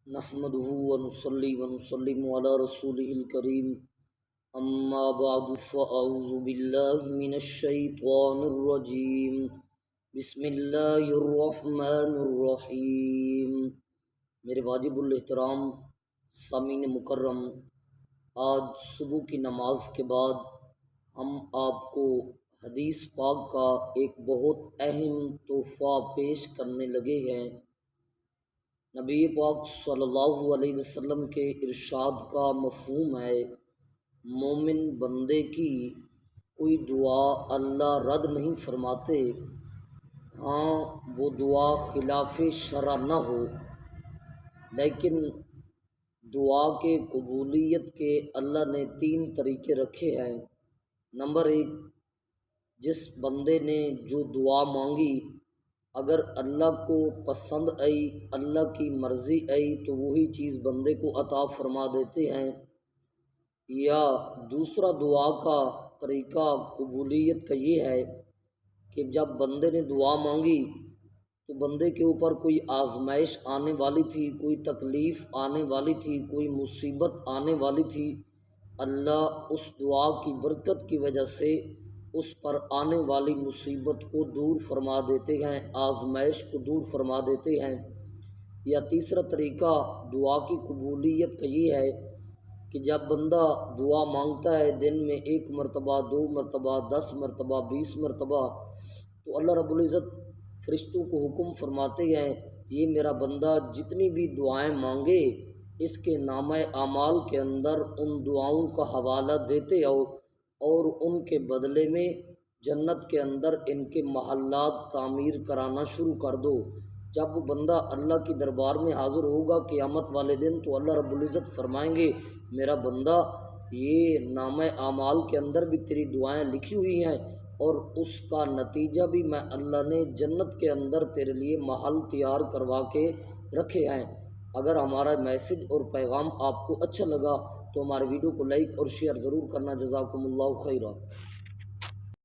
نحمده ونصلي ونسلم على رسوله الكريم اما بعد فاعوذ بالله من الشيطان الرجيم بسم اللہ الرحمن الرحیم۔ میرے واجب الاحترام سامعین مکرم، آج صبح کی نماز کے بعد ہم آپ کو حدیث پاک کا ایک بہت اہم تحفہ پیش کرنے لگے ہیں۔ نبی پاک صلی اللہ علیہ وسلم کے ارشاد کا مفہوم ہے، مومن بندے کی کوئی دعا اللہ رد نہیں فرماتے، ہاں وہ دعا خلاف شرع نہ ہو، لیکن دعا کے قبولیت کے اللہ نے 3 طریقے رکھے ہیں۔ نمبر 1، جس بندے نے جو دعا مانگی اگر اللہ کو پسند آئی، اللہ کی مرضی آئی تو وہی چیز بندے کو عطا فرما دیتے ہیں۔ یا دوسرا دعا کا طریقہ قبولیت کا یہ ہے کہ جب بندے نے دعا مانگی تو بندے کے اوپر کوئی آزمائش آنے والی تھی، کوئی تکلیف آنے والی تھی، کوئی مصیبت آنے والی تھی، اللہ اس دعا کی برکت کی وجہ سے اس پر آنے والی مصیبت کو دور فرما دیتے ہیں، آزمائش کو دور فرما دیتے ہیں۔ یا تیسرا طریقہ دعا کی قبولیت کا یہ ہے کہ جب بندہ دعا مانگتا ہے دن میں 1 مرتبہ، 2 مرتبہ، 10 مرتبہ، 20 مرتبہ، تو اللہ رب العزت فرشتوں کو حکم فرماتے ہیں یہ میرا بندہ جتنی بھی دعائیں مانگے اس کے نامہ اعمال کے اندر ان دعاؤں کا حوالہ دیتے آؤ اور ان کے بدلے میں جنت کے اندر ان کے محلات تعمیر کرانا شروع کر دو۔ جب وہ بندہ اللہ کی دربار میں حاضر ہوگا قیامت والے دن تو اللہ رب العزت فرمائیں گے میرا بندہ یہ نامہ اعمال کے اندر بھی تیری دعائیں لکھی ہوئی ہیں اور اس کا نتیجہ بھی میں اللہ نے جنت کے اندر تیرے لیے محل تیار کروا کے رکھے ہیں۔ اگر ہمارا میسج اور پیغام آپ کو اچھا لگا تو ہمارے ویڈیو کو لائک اور شیئر ضرور کرنا۔ جزاکم اللہ خیرہ۔